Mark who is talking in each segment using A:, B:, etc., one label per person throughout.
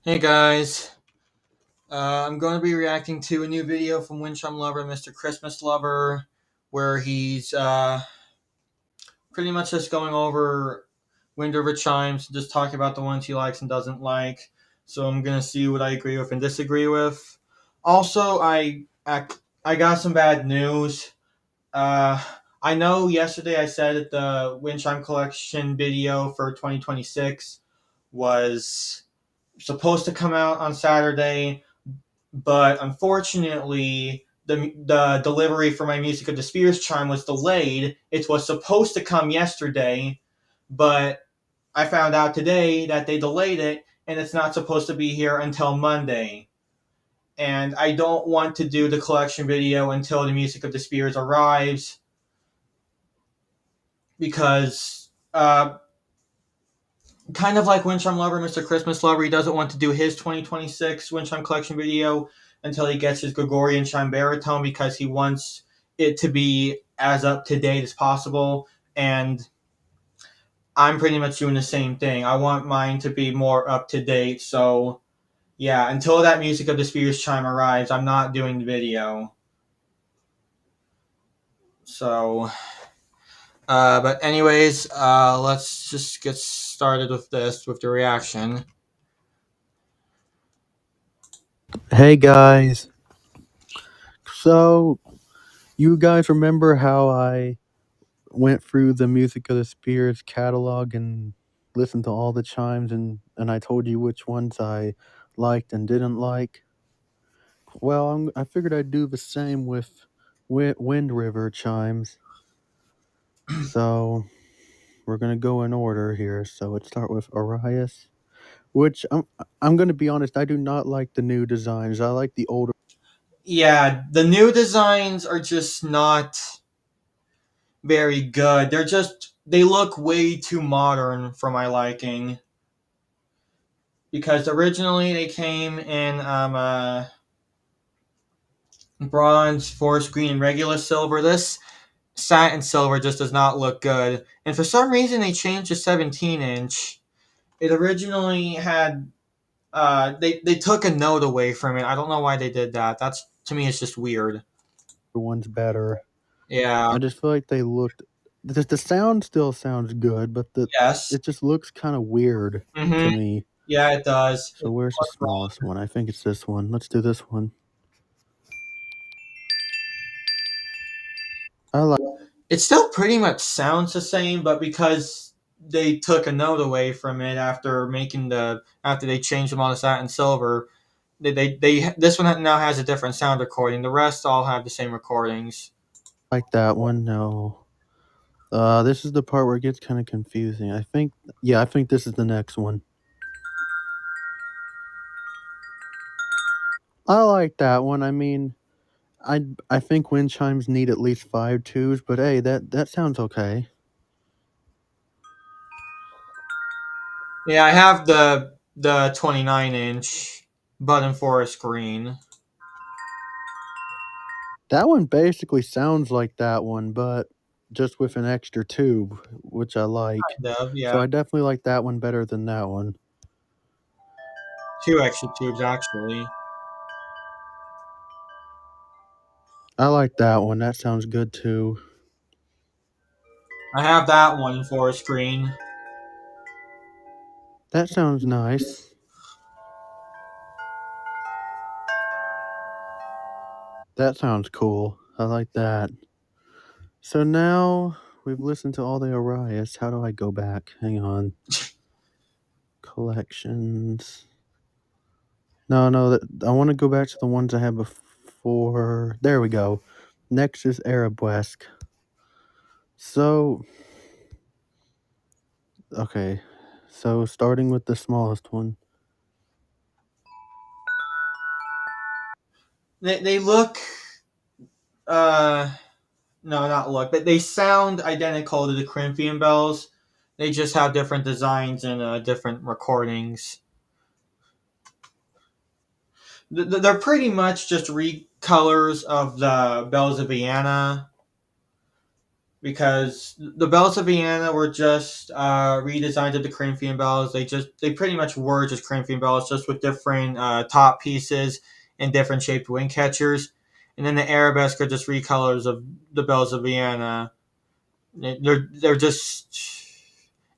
A: Hey guys, I'm going to be reacting to a new video from Windchum Lover, Mr. Christmas Lover, where he's pretty much just going over Wind River chimes, just talking about the ones he likes and doesn't like. So I'm going to see what I agree with and disagree with. Also, I got some bad news. Uh, I know yesterday I said that the Wind Chime Collection video for 2026 was supposed to come out on Saturday, but unfortunately the delivery for my Music of the Spheres chime was delayed. It was supposed to come yesterday, but I found out today that they delayed it and it's not supposed to be here until Monday. And I don't want to do the collection video until the Music of the Spheres arrives because kind of like Windchime Lover, Mr. Christmas Lover, he doesn't want to do his 2026 Windchime Collection video until he gets his Gregorian Chime Baritone because he wants it to be as up to date as possible. And I'm pretty much doing the same thing. I want mine to be more up to date. So, yeah, until that Music of the Spheres chime arrives, I'm not doing the video. So, but anyways, let's just get started with with the reaction.
B: Hey guys, so you guys remember how I went through the Music of the Spheres catalog and listened to all the chimes and I told you which ones I liked and didn't like? Well, I figured I'd do the same with Wind River chimes. So we're gonna go in order here. So let's start with Arias, which I'm gonna be honest, I do not like the new designs. I like the older.
A: Yeah, the new designs are just not very good. They look way too modern for my liking. Because originally they came in bronze, forest green, and regular silver. This satin silver just does not look good. And for some reason they changed to 17-inch. It originally had they took a note away from it. I don't know why they did that. That's to me it's just weird.
B: One's better.
A: Yeah.
B: I just feel like they looked. The sound still sounds good, but
A: Yes.
B: it just looks kind of weird
A: Mhm.
B: to me.
A: Yeah, it does.
B: So where's the smallest one? I think it's this one. Let's do this one. I like
A: It still pretty much sounds the same, but because they took a note away from it after they changed them on to satin silver, they this one now has a different sound recording. The rest all have the same recordings.
B: that one. No. This is the part where it gets kind of confusing. I think this is the next one. I like that one. I mean, I think wind chimes need at least 5 twos, but hey, that sounds okay.
A: Yeah, I have the 29-inch button forest green.
B: That one basically sounds like that one, but just with an extra tube, which I like.
A: Kind of,
B: So
A: yeah,
B: I definitely like that one better than that one.
A: two extra tubes actually.
B: I like that one. That sounds good too.
A: I have that one in forest green.
B: That sounds nice. That sounds cool. I like that. So now we've listened to all the Arias. How do I go back? Hang on. Collections. No, no, I want to go back to the ones I had before. There we go. Next is Arabesque. So, okay. So starting with the smallest one.
A: They look uh no, not look, but they sound identical to the Corinthian bells. They just have different designs and different recordings. They're pretty much just recolors of the bells of Vienna. because the bells of Vienna were just redesigned of the Corinthian bells. They pretty much were just Corinthian bells, just with different top pieces and different shaped wing catchers. And then the arabesque are just recolors of the bells of Vienna. They're just.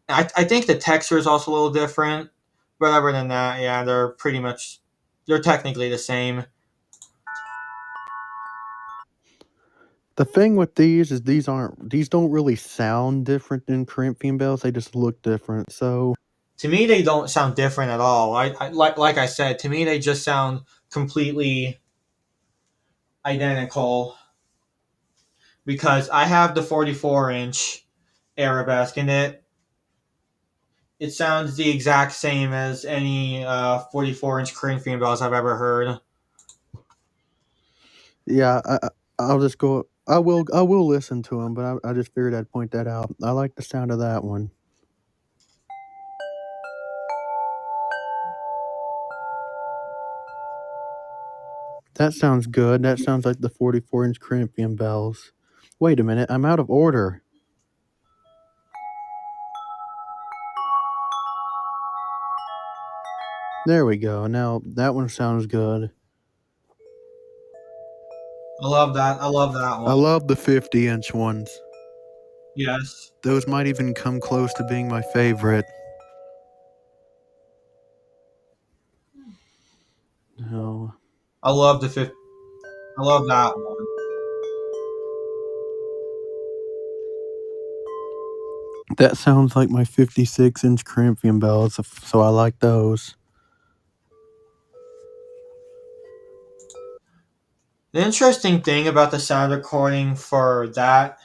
A: I think the texture is also a little different, but other than that, yeah, they're technically the same.
B: The thing with these is these don't really sound different than Corinthian bells. They just look different. So
A: To me, they don't sound different at all. Like I said, to me they just sound completely identical because I have the 44-inch arabesque and it sounds the exact same as any 44-inch Corinthian bells I've ever heard.
B: yeah, I'll just go. I will listen to them, but I just figured I'd point that out. I like the sound of that one. That sounds good. That sounds like the 44-inch Corinthian bells. Wait a minute, I'm out of order. There we go. Now that one sounds good.
A: I love that. I love that
B: I
A: one.
B: love the 50-inch ones.
A: Yes,
B: Those might even come close to being my favorite. No.
A: I love the fifth. I love that one.
B: That sounds like my 56-inch Corinthian bells, so I like those.
A: The interesting thing about the sound recording for that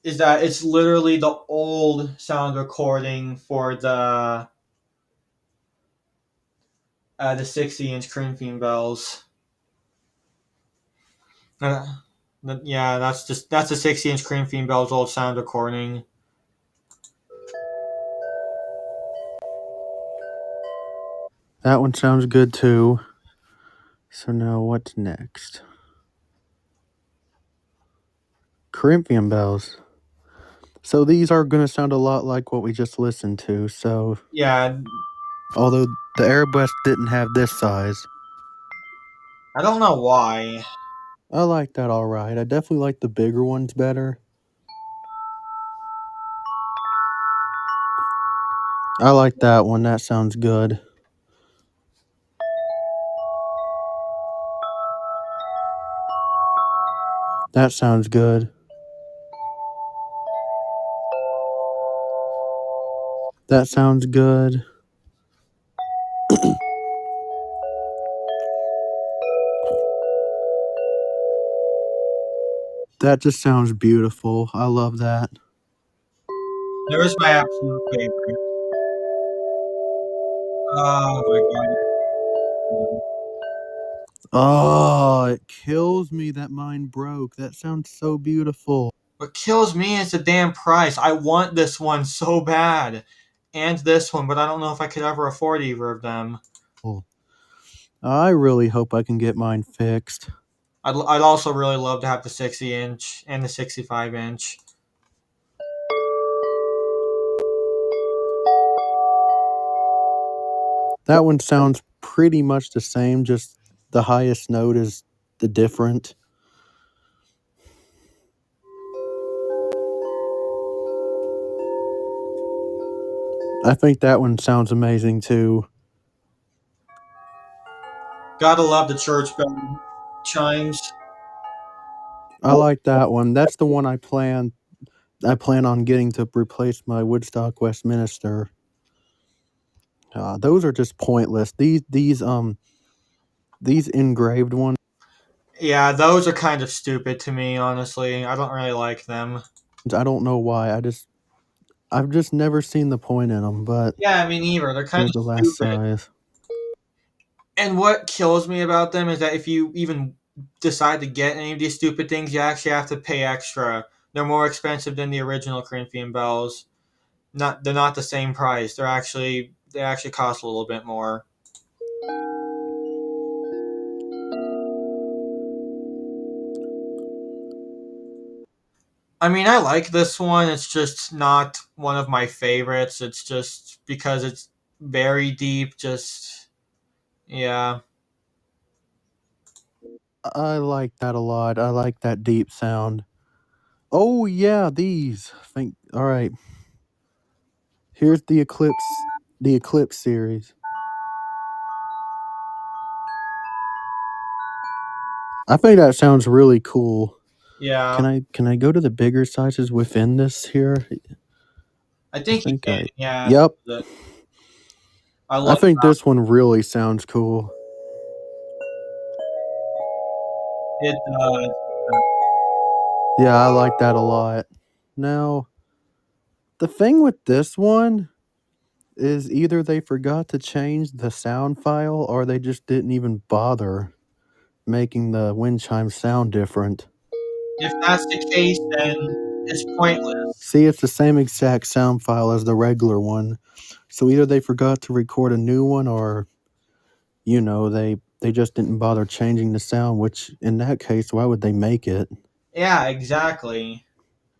A: is that it's literally the old sound recording for the 60-inch Corinthian bells. Uh, yeah, that's the 60-inch Corinthian bells old sound recording.
B: That one sounds good too. So now what's next? Corinthian bells. So these are going to sound a lot like what we just listened to. So
A: Yeah,
B: although the Arabesque didn't have this size,
A: I don't know why.
B: I like that all right. I definitely like the bigger ones better. I like that one. That sounds good. That sounds good. That sounds good. That just sounds beautiful. I love that.
A: There's my absolute favorite. Oh my god.
B: Oh, it kills me that mine broke. That sounds so beautiful.
A: What kills me is the damn price. I want this one so bad, and this one, but I don't know if I could ever afford either of them.
B: I really hope I can get mine fixed.
A: I'd also really love to have the 60-inch and the 65-inch.
B: That one sounds pretty much the same, just the highest note is the different. I think that one sounds amazing too.
A: Gotta love the church bell chimes.
B: I like that one. That's the one I plan on getting to replace my Woodstock Westminster. Those are just pointless. These engraved ones.
A: Yeah, those are kind of stupid to me, honestly. I don't really like them.
B: I don't know why. I've just never seen the point in them. But
A: Yeah, I mean, either. They're kind
B: here's
A: of
B: the last
A: stupid.
B: size.
A: And what kills me about them is that if you even decide to get any of these stupid things, you actually have to pay extra. They're more expensive than the original Corinthian bells. They're not the same price. They actually cost a little bit more. I mean, I like this one. It's just not one of my favorites. It's just because it's very deep. Just yeah.
B: I like that a lot. I like that deep sound. Oh yeah, these. Think. All right. Here's the Eclipse series. I think that sounds really cool.
A: Yeah,
B: Can I go to the bigger sizes within this here?
A: I
B: I
A: think you
B: think
A: can.
B: I.
A: Yeah,
B: Yep.
A: I
B: I
A: love
B: think this one really sounds cool.
A: it.
B: Yeah, I like that a lot. Now, the thing with this one is either they forgot to change the sound file or they just didn't even bother making the wind chime sound different.
A: If that's the case, then it's pointless.
B: See, it's the same exact sound file as the regular one. So either they forgot to record a new one or, they just didn't bother changing the sound, which in that case, why would they make it?
A: Yeah, exactly.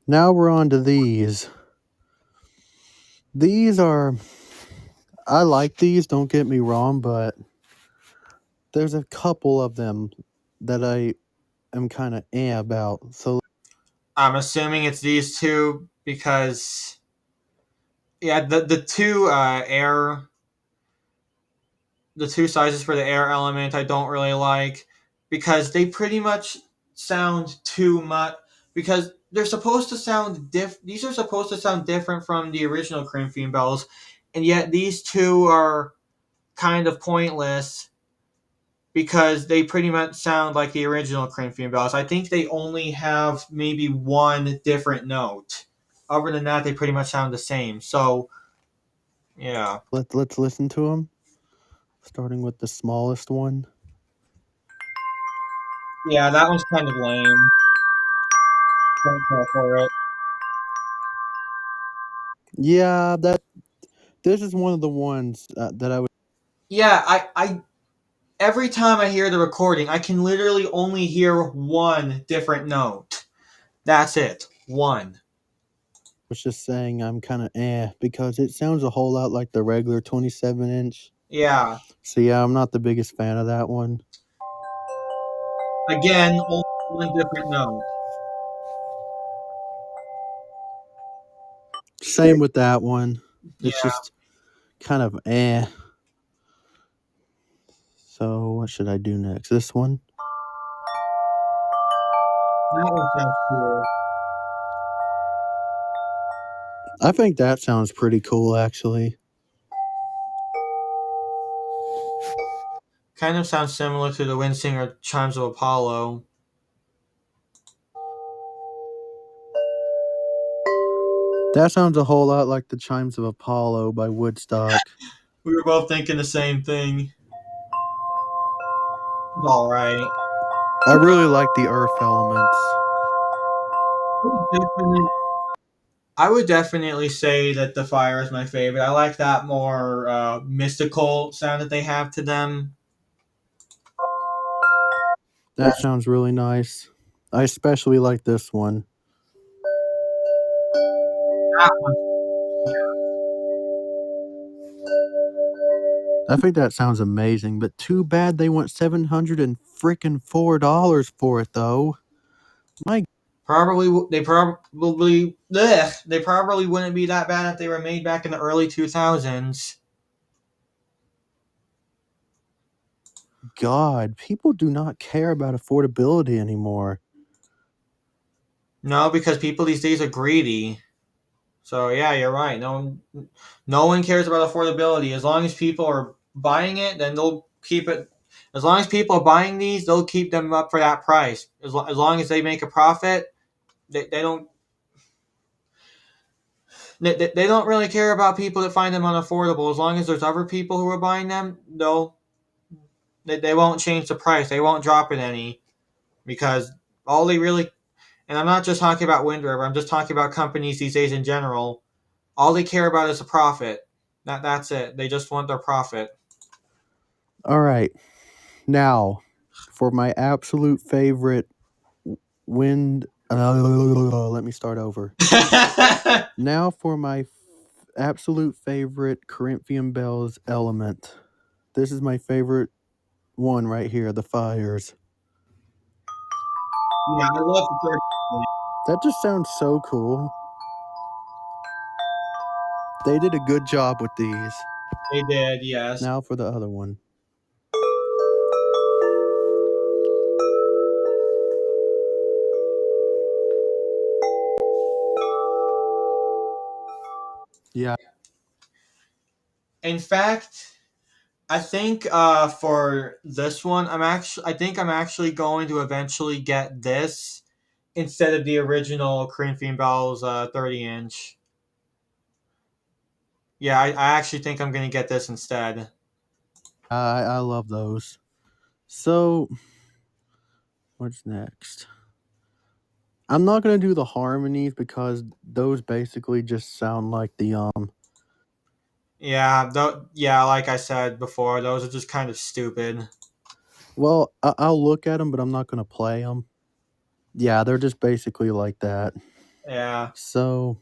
B: Now we're on to these. These are I like these, don't get me wrong, but there's a couple of them that I am kind of about. So
A: I'm assuming it's these two because yeah, the two sizes for the air element I don't really like because they pretty much sound too much because they're supposed to sound these are supposed to sound different from the original cream theme bells, and yet these two are kind of pointless because they pretty much sound like the original cream theme bells. I think they only have maybe one different note. Other than that, they pretty much sound the same. So yeah.
B: let's listen to them, starting with the smallest one.
A: Yeah, that one's kind of lame. Don't care for it.
B: Yeah, that this is one of the ones that I would.
A: Yeah, I every time I hear the recording, I can literally only hear one different note. That's it. One.
B: Was just saying I'm kind of because it sounds a whole lot like the regular 27-inch.
A: Yeah.
B: So yeah, I'm not the biggest fan of that one.
A: Again, only one different note.
B: Same with that one. It's
A: Yeah,
B: just kind of So what should I do next? This one?
A: that one sounds cool.
B: I think that sounds pretty cool actually.
A: Kind of sounds similar to the Wind Singer Chimes of Apollo.
B: That sounds a whole lot like the Chimes of Apollo by Woodstock.
A: We were both thinking the same thing. It's all right.
B: I really like the earth elements.
A: Definitely, I would definitely say that the fire is my favorite. I like that more mystical sound that they have to them.
B: That sounds really nice. I especially like this one.
A: That one,
B: I think that sounds amazing, but too bad they want $704 for it though. My
A: they probably wouldn't be that bad if they were made back in the early 2000s.
B: God, people do not care about affordability anymore.
A: No, because people these days are greedy. So yeah, you're right. No one cares about affordability. As long as people are buying it, then they'll keep it. As long as people are buying these, they'll keep them up for that price. As long as they make a profit, they don't they don't really care about people that find them unaffordable. As long as there's other people who are buying them, they won't change the price. They won't drop it any because all they really, and I'm not just talking about Wind River. I'm just talking about companies these days in general. All they care about is a profit. That's it. They just want their profit.
B: All right. Now, for my absolute favorite wind Let me start over. Now for my absolute favorite Corinthian bells element. This is my favorite one right here, the fires.
A: Yeah, I love the third.
B: That just sounds so cool. They did a good job with these.
A: They did, yes.
B: Now for the other one. Yeah.
A: In fact, I think for this one, I think I'm actually going to eventually get this instead of the original Corinthian Bells 30 inch. Yeah, I actually think I'm gonna get this instead.
B: I love those. So, what's next? I'm not gonna do the harmonies because those basically just sound like the
A: Yeah, yeah, like I said before, those are just kind of stupid.
B: Well, I'll look at them, but I'm not gonna play them. Yeah, they're just basically like that.
A: Yeah,
B: So,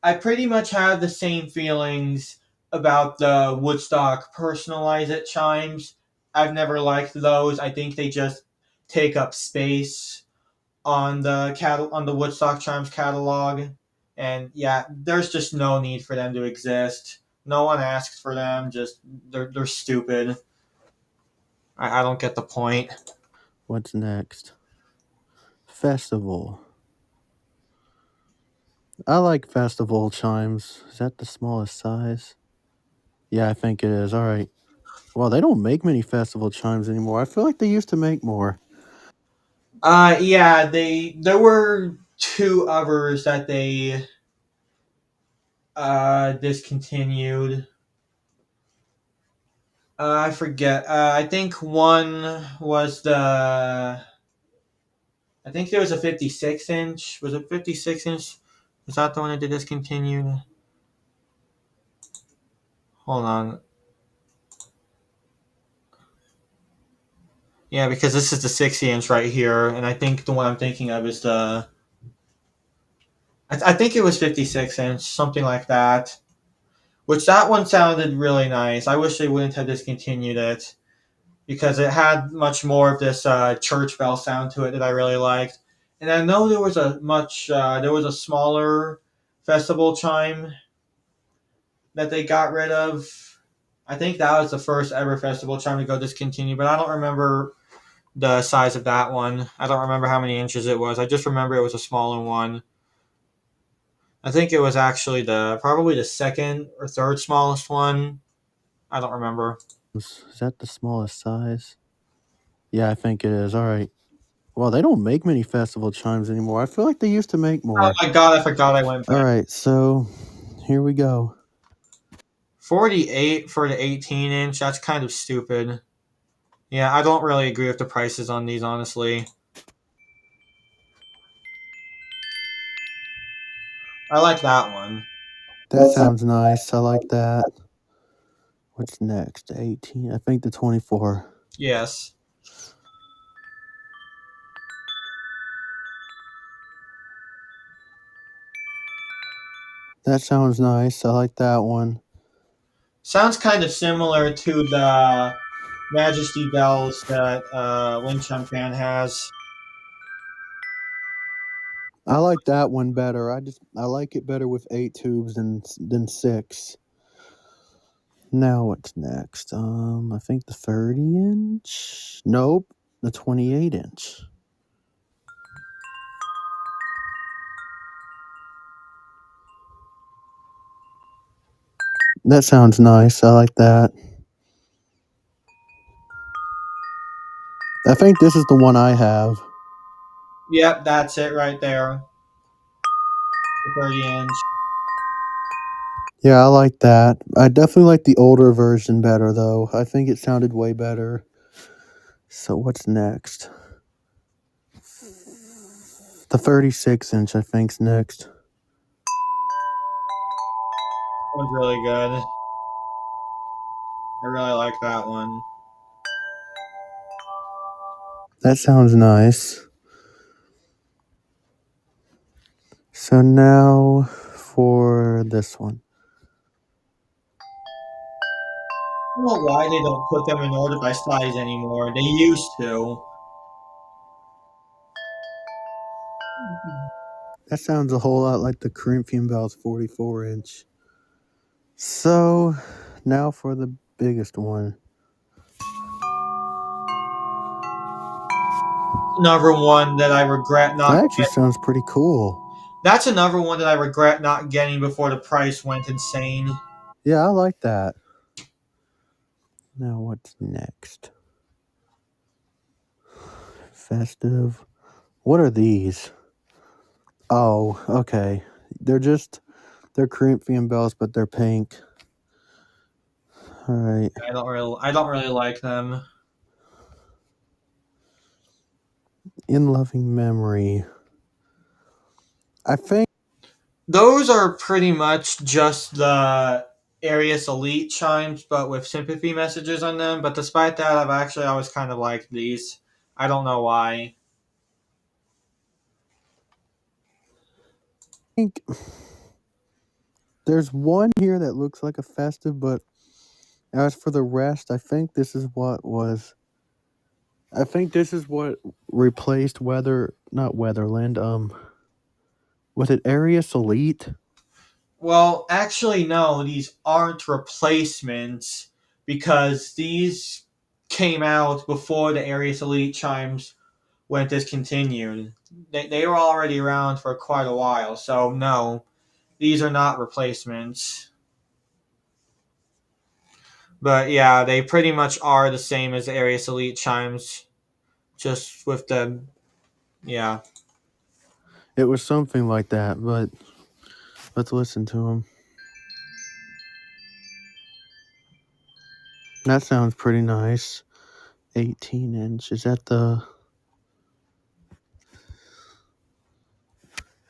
A: I pretty much have the same feelings about the Woodstock Personalize It chimes. I've never liked those. I think they just take up space on on the Woodstock chimes catalog, and yeah, there's just no need for them to exist. No one asked for them. Just they're stupid. I don't get the point.
B: what's next? Festival. I like festival chimes. Is that the smallest size? Yeah, I think it is. All right. Well, they don't make many festival chimes anymore. I feel like they used to make more.
A: Yeah, there were two others that they discontinued. I forget. I think one was I think there was a 56 inch. Was it 56 inch? Was that the one that they discontinued? Hold on. Yeah, because this is the 60 inch right here, and I think the one I'm thinking of is the. I think it was 56 inch, something like that. Which that one sounded really nice. I wish they wouldn't have discontinued it because it had much more of this church bell sound to it that I really liked. And I know there was a smaller festival chime that they got rid of. I think that was the first ever festival chime to go discontinued, but I don't remember the size of that one. I don't remember how many inches it was. I just remember it was a smaller one. I think it was actually the probably the second or third smallest one. I don't remember.
B: Is that the smallest size? Yeah, I think it is. All right. Well, they don't make many festival chimes anymore. I feel like they used to make
A: Oh
B: more.
A: my god, I forgot I went
B: All
A: back.
B: right, so here we go.
A: 48 for the 18 inch. That's kind of stupid. Yeah, I don't really agree with the prices on these, honestly. I like that one.
B: That sounds nice. I like that. What's next? 18. I think the 24.
A: Yes.
B: That sounds nice. I like that one.
A: Sounds kind of similar to the Majesty bells that Winchun Fan has.
B: I like that one better. I like it better with 8 tubes than 6. Now what's next? I think the 30 inch. Nope, the 28 inch. That sounds nice. I like that. I think this is the one I have.
A: Yep, that's it right there. The 30 inch.
B: Yeah, I like that. I definitely like the older version better though. I think it sounded way better. So what's next? The 36 inch I think's next.
A: That one's really good. I really like that one.
B: That sounds nice. So now for this one.
A: I don't know why they don't put them in order by size anymore. They used to.
B: That sounds a whole lot like the Corinthian Bell's 44 inch. So now for the biggest one.
A: Another one that I regret not
B: That actually
A: getting.
B: sounds pretty cool.
A: That's another one that I regret not getting before the price went insane.
B: Yeah, I like that. Now what's next? Festive. What are these? Oh, okay. They're Corinthian bells, but they're pink. All right.
A: I don't really like them.
B: In loving memory. I think
A: Those are pretty much just the Arius Elite chimes, but with sympathy messages on them. But despite that, I've actually always kind of liked these. I don't know why.
B: think there's one here that looks like a festive, but as for the rest, I think this is what replaced not Weatherland, was it Arius Elite?
A: Well, actually, no, these aren't replacements because these came out before the Arius Elite chimes went discontinued. They were already around for quite a while, so no, these are not replacements. But yeah, they pretty much are the same as the Arius Elite chimes, just with the yeah.
B: It was something like that, but let's listen to them. That sounds pretty nice. 18 inch. Is that the,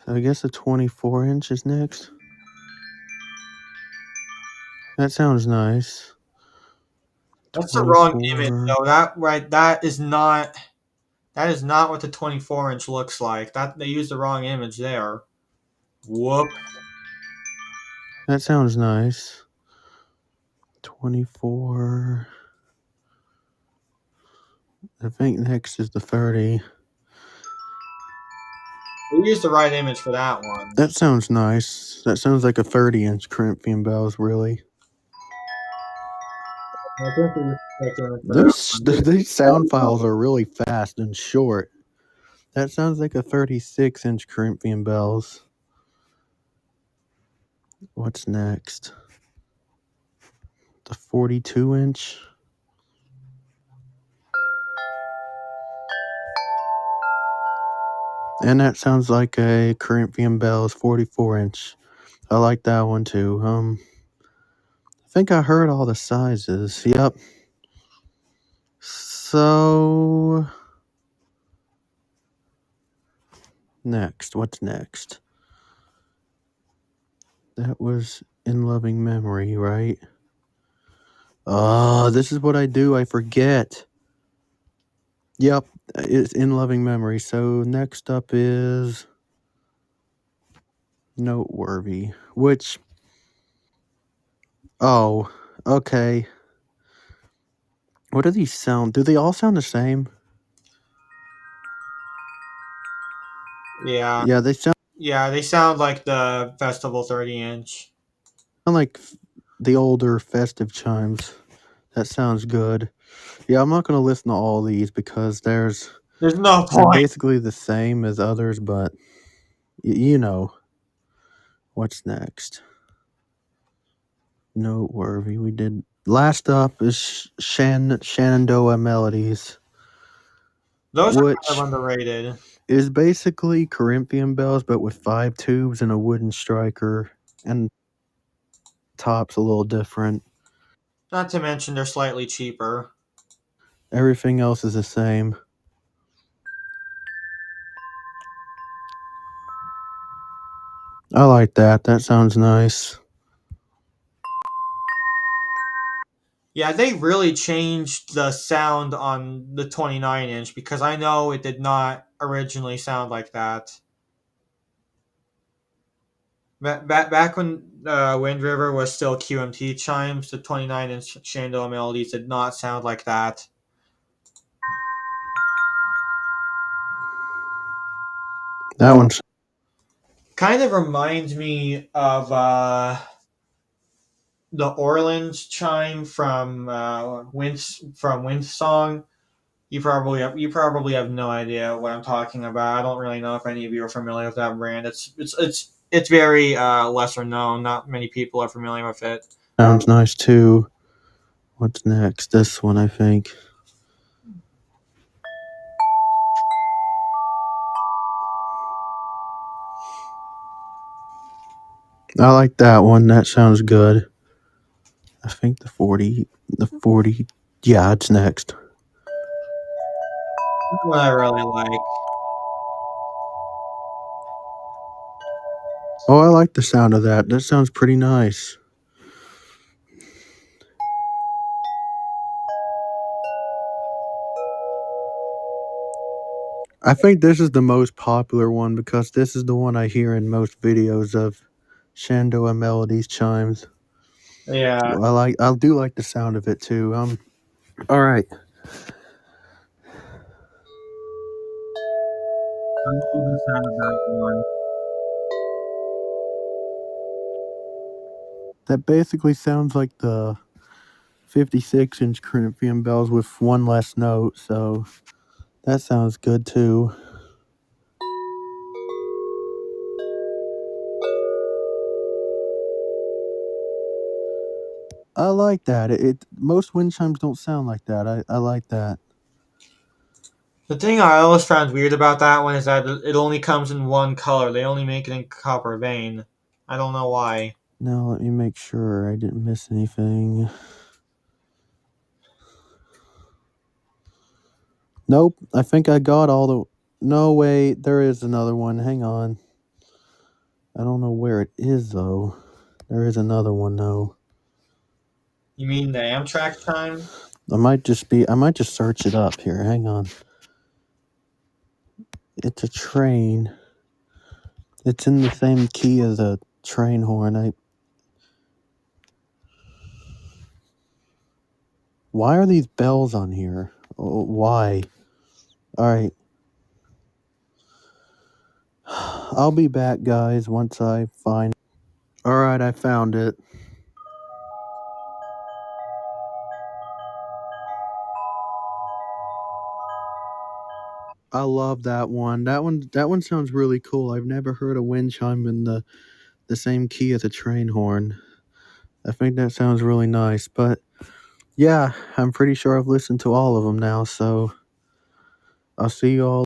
B: I guess the 24 inch is next? That sounds nice.
A: That's the wrong image
B: 24.
A: though. That is not what the 24-inch looks like. That they used the wrong image there. Whoop.
B: That sounds nice. 24. I think next is the 30.
A: They used the right image for that one.
B: That sounds nice. That sounds like a 30-inch Corinthian bells, really.
A: I think they used the correct image for that
B: Those
A: one.
B: these sound files are really fast and short. That sounds like a 36-inch Corinthian bells. What's next? The 42-inch. And that sounds like a Corinthian bells 44-inch. I like that one too. I think I heard all the sizes. Yep. So next, what's next? That was in loving memory, right? This is what I do. I forget. Yep, it's in loving memory. So next up is noteworthy, which, oh, okay. What do these sound? Do they all sound the same?
A: Yeah.
B: Yeah, they sound
A: Yeah, they sound like the Festival 30-inch.
B: like the older festive chimes. That sounds good. Yeah, I'm not gonna listen to all these because
A: There's no
B: they're
A: point.
B: basically the same as others, but you know what's next. Noteworthy. We did last up is Shenandoah Melodies,
A: Those are kind of
B: which
A: underrated.
B: is basically Corinthian bells, but with 5 tubes and a wooden striker, and top's a little different.
A: Not to mention they're slightly cheaper.
B: Everything else is the same. I like that. That sounds nice.
A: Yeah, they really changed the sound on the 29-inch because I know it did not originally sound like that. Back when Wind River was still QMT chimes, the 29-inch Shandor melodies did not sound like that.
B: That one's
A: Kind of reminds me of the Orleans chime from Wind's song. You probably have no idea what I'm talking about. I don't really know if any of you are familiar with that brand. It's very lesser known. Not many people are familiar with it.
B: sounds nice too. What's next? This one, I think. I like that one. That sounds good. I think the 40. Yeah, it's next.
A: What I really like.
B: Oh, I like the sound of that. That sounds pretty nice. I think this is the most popular one because this is the one I hear in most videos of Shandor Melodies chimes.
A: Yeah,
B: I do like the sound of it too. All right.
A: I love the sound of that one.
B: That basically sounds like the 56-inch Corinthian bells with one less note, so that sounds good too. I like that. Most wind chimes don't sound like that. I like that.
A: The thing I always found weird about that one is that it only comes in one color. They only make it in copper vein. I don't know why.
B: Now let me make sure I didn't miss anything. Nope, I think I got all the. No, wait, there is another one. Hang on. I don't know where it is though. There is another one though.
A: You mean the Amtrak chime?
B: I might just search it up here. Hang on. It's a train. It's in the same key as a train horn. Why are these bells on here? Oh, why? All right. I'll be back, guys, once I find. All right, I found it. I love that one. That one sounds really cool. I've never heard a wind chime in the same key as a train horn. I think that sounds really nice. But yeah, I'm pretty sure I've listened to all of them now, so I'll see you all